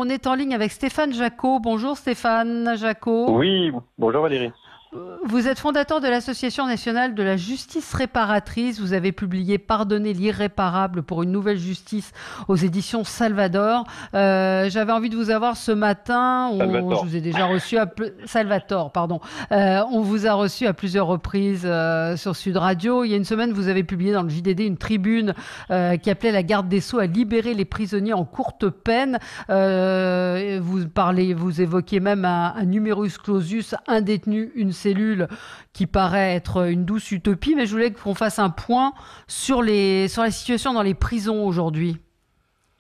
On est en ligne avec Stéphane Jacot. Bonjour Stéphane Jacot. Oui, bonjour Valérie. Vous êtes fondateur de l'Association nationale de la justice réparatrice. Vous avez publié Pardonner l'irréparable pour une nouvelle justice aux éditions Salvador. J'avais envie de vous avoir ce matin. Je Salvatore. vous ai déjà reçu Salvatore, pardon. On vous a reçu à plusieurs reprises sur Sud Radio. Il y a une semaine, vous avez publié dans le JDD une tribune qui appelait la garde des Sceaux à libérer les prisonniers en courte peine. Vous évoquiez même un numerus clausus, un détenu, une cellule, qui paraît être une douce utopie, mais je voulais qu'on fasse un point sur la situation dans les prisons aujourd'hui.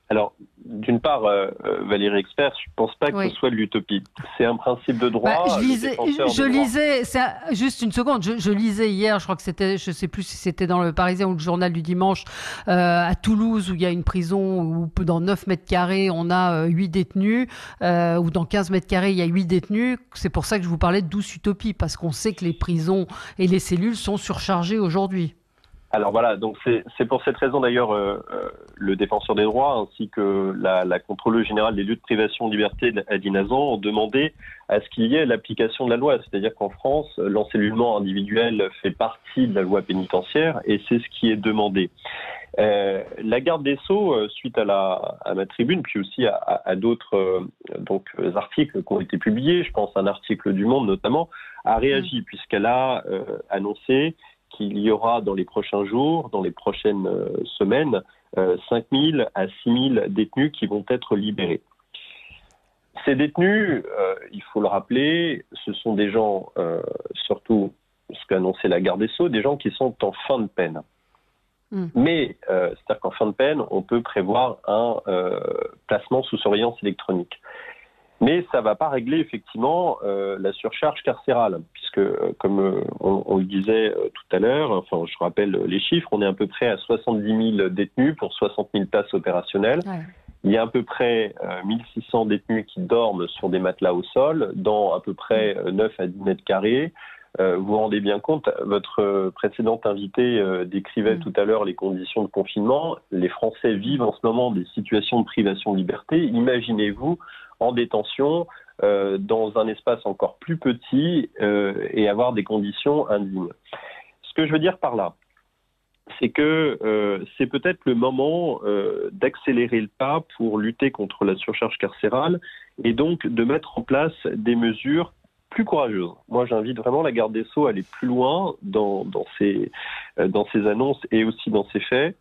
Alors, d'une part, Valérie Expert, je ne pense pas que ce Oui. soit de l'utopie. C'est un principe de droit. Juste une seconde, je lisais hier, je crois que c'était, je ne sais plus si c'était dans le Parisien ou le Journal du Dimanche, à Toulouse, où il y a une prison où dans 9 mètres carrés, on a 8 détenus, ou dans 15 mètres carrés, il y a 8 détenus. C'est pour ça que je vous parlais de douce utopie, parce qu'on sait que les prisons et les cellules sont surchargées aujourd'hui. Alors voilà, donc c'est pour cette raison d'ailleurs le défenseur des droits ainsi que la contrôleuse générale des lieux de privation de liberté, Adine Hazan, ont demandé à ce qu'il y ait l'application de la loi. C'est-à-dire qu'en France, l'encellulement individuel fait partie de la loi pénitentiaire et c'est ce qui est demandé. La garde des Sceaux, suite à ma tribune, puis aussi à d'autres articles qui ont été publiés, je pense à un article du Monde notamment, a réagi puisqu'elle a annoncé qu'il y aura dans les prochains jours, dans les prochaines semaines, 5 000 à 6 000 détenus qui vont être libérés. Ces détenus, il faut le rappeler, ce sont des gens, surtout ce qu'a annoncé la garde des Sceaux, des gens qui sont en fin de peine. Mais, c'est-à-dire qu'en fin de peine, on peut prévoir un placement sous surveillance électronique. Mais ça ne va pas régler effectivement la surcharge carcérale, puisque comme on le disait tout à l'heure, enfin je rappelle les chiffres, on est à peu près à 70 000 détenus pour 60 000 places opérationnelles. Ouais. Il y a à peu près 1600 détenus qui dorment sur des matelas au sol, dans à peu près 9 à 10 mètres carrés. Vous vous rendez bien compte, votre précédente invitée décrivait tout à l'heure les conditions de confinement. Les Français vivent en ce moment des situations de privation de liberté. Imaginez-vous en détention, dans un espace encore plus petit et avoir des conditions indignes. Ce que je veux dire par là, c'est que c'est peut-être le moment d'accélérer le pas pour lutter contre la surcharge carcérale et donc de mettre en place des mesures plus courageuse. Moi, j'invite vraiment la garde des Sceaux à aller plus loin dans ses annonces et aussi dans ses faits,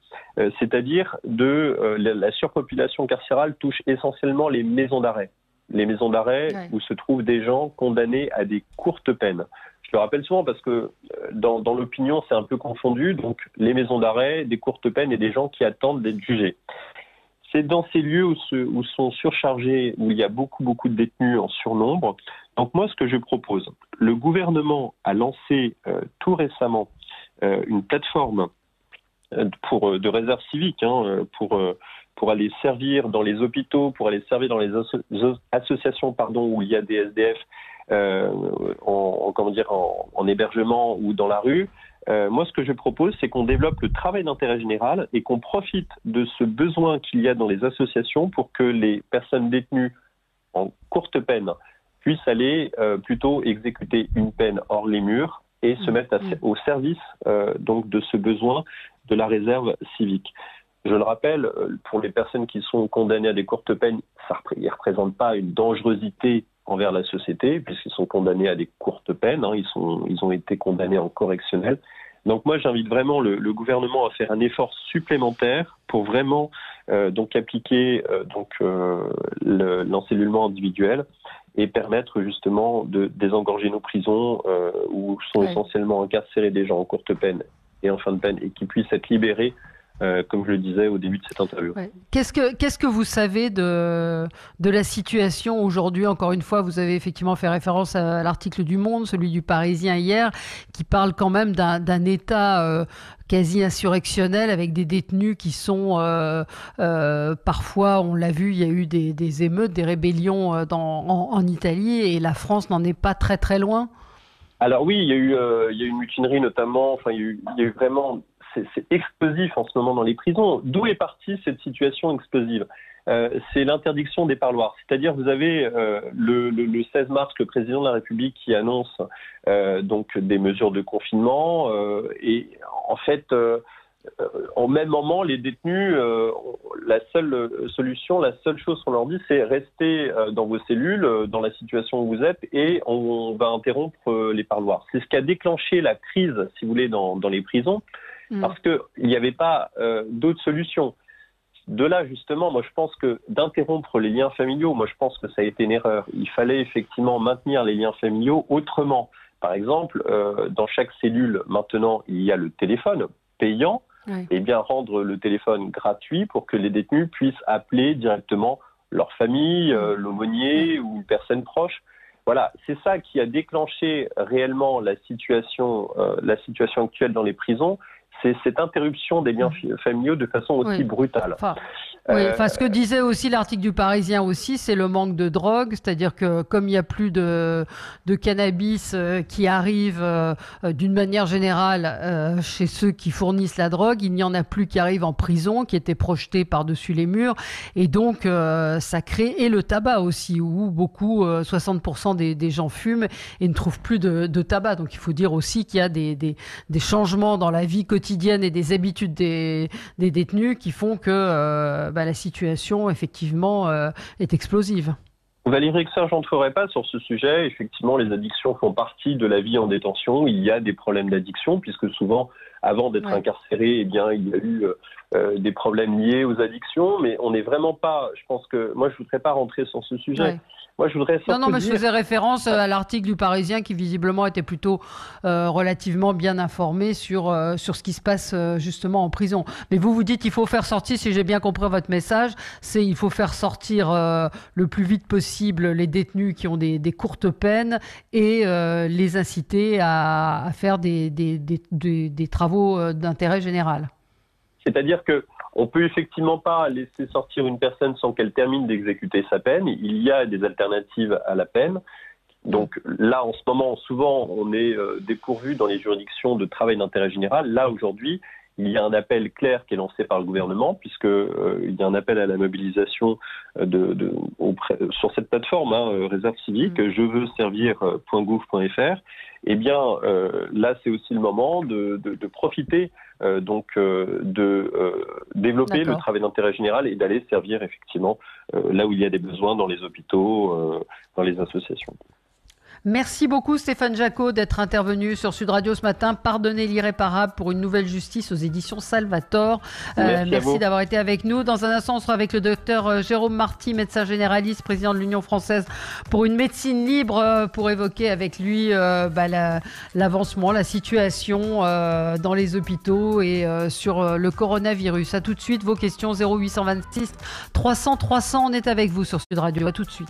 c'est-à-dire la surpopulation carcérale touche essentiellement les maisons d'arrêt. Les maisons d'arrêt où se trouvent des gens condamnés à des courtes peines. Je le rappelle souvent parce que dans l'opinion, c'est un peu confondu. Donc, les maisons d'arrêt, des courtes peines et des gens qui attendent d'être jugés. C'est dans ces lieux où sont surchargés, où il y a beaucoup de détenus en surnombre. Donc moi, ce que je propose, le gouvernement a lancé tout récemment une plateforme de réserve civique pour aller servir dans les hôpitaux, pour aller servir dans les associations où il y a des SDF en hébergement ou dans la rue. Moi, ce que je propose, c'est qu'on développe le travail d'intérêt général et qu'on profite de ce besoin qu'il y a dans les associations pour que les personnes détenues en courte peine puissent aller plutôt exécuter une peine hors les murs et se mettre au service de ce besoin de la réserve civique. Je le rappelle, pour les personnes qui sont condamnées à des courtes peines, ils ne représentent pas une dangerosité envers la société, puisqu'ils sont condamnés à des courtes peines, ils ont été condamnés en correctionnel. Donc moi, j'invite vraiment le gouvernement à faire un effort supplémentaire pour vraiment appliquer l'encellulement individuel et permettre justement de désengorger nos prisons où sont essentiellement incarcérés des gens en courte peine et en fin de peine et qui puissent être libérés comme je le disais au début de cette interview. Ouais. Qu'est-ce que vous savez de la situation aujourd'hui? Encore une fois, vous avez effectivement fait référence à l'article du Monde, celui du Parisien hier, qui parle quand même d'un État quasi insurrectionnel avec des détenus qui sont parfois, on l'a vu, il y a eu des émeutes, des rébellions en Italie et la France n'en est pas très loin. Alors oui, il y a eu une mutinerie notamment, il y a eu vraiment... C'est explosif en ce moment dans les prisons. D'où est partie cette situation explosive? c'est l'interdiction des parloirs. C'est-à-dire, vous avez le 16 mars le président de la République qui annonce donc des mesures de confinement et en fait, au même moment, les détenus, la seule solution, la seule chose qu'on leur dit, c'est rester dans vos cellules, dans la situation où vous êtes, et on va interrompre les parloirs. C'est ce qui a déclenché la crise, si vous voulez, dans les prisons, parce qu'il n'y avait pas d'autre solution. De là, justement, moi je pense que d'interrompre les liens familiaux, moi je pense que ça a été une erreur. Il fallait effectivement maintenir les liens familiaux autrement. Par exemple, dans chaque cellule, maintenant, il y a le téléphone payant, et bien rendre le téléphone gratuit pour que les détenus puissent appeler directement leur famille, l'aumônier ou une personne proche. Voilà, c'est ça qui a déclenché réellement la situation actuelle dans les prisons. C'est cette interruption des liens familiaux de façon aussi brutale. Ce que disait aussi l'article du Parisien aussi, c'est le manque de drogue, c'est-à-dire que comme il n'y a plus de cannabis qui arrive d'une manière générale chez ceux qui fournissent la drogue, il n'y en a plus qui arrivent en prison, qui étaient projetés par-dessus les murs, et donc ça crée, et le tabac aussi, où beaucoup, 60% des gens fument et ne trouvent plus de tabac. Donc il faut dire aussi qu'il y a des changements dans la vie quotidienne et des habitudes des détenus qui font que la situation, effectivement, est explosive. Valérie Exer, j'entrerai pas sur ce sujet. Effectivement, les addictions font partie de la vie en détention. Il y a des problèmes d'addiction, puisque souvent, avant d'être incarcéré, eh bien, il y a eu des problèmes liés aux addictions. Mais on n'est vraiment pas... Je pense que... Moi, je voudrais pas rentrer sur ce sujet. Moi, je voudrais mais je faisais référence à l'article du Parisien qui, visiblement, était plutôt relativement bien informé sur ce qui se passe justement en prison. Mais vous dites qu'il faut faire sortir, si j'ai bien compris votre message, c'est il faut faire sortir le plus vite possible les détenus qui ont des courtes peines et les inciter à faire des travaux d'intérêt général. C'est-à-dire que on peut effectivement pas laisser sortir une personne sans qu'elle termine d'exécuter sa peine. Il y a des alternatives à la peine. Donc là, en ce moment, souvent, on est dépourvu dans les juridictions de travail d'intérêt général. Là, aujourd'hui, il y a un appel clair qui est lancé par le gouvernement, puisque il y a un appel à la mobilisation sur cette plateforme, Réserve civique, je veux servir.gouv.fr. Eh bien, là, c'est aussi le moment de profiter de développer le travail d'intérêt général et d'aller servir effectivement là où il y a des besoins dans les hôpitaux, dans les associations. Merci beaucoup Stéphane Jacot d'être intervenu sur Sud Radio ce matin. Pardonnez l'irréparable pour une nouvelle justice aux éditions Salvator. Merci d'avoir été avec nous. Dans un instant, on sera avec le docteur Jérôme Marty, médecin généraliste, président de l'Union française pour une médecine libre, pour évoquer avec lui l'avancement, la situation dans les hôpitaux et sur le coronavirus. À tout de suite, vos questions 0826 300 300. On est avec vous sur Sud Radio. À tout de suite.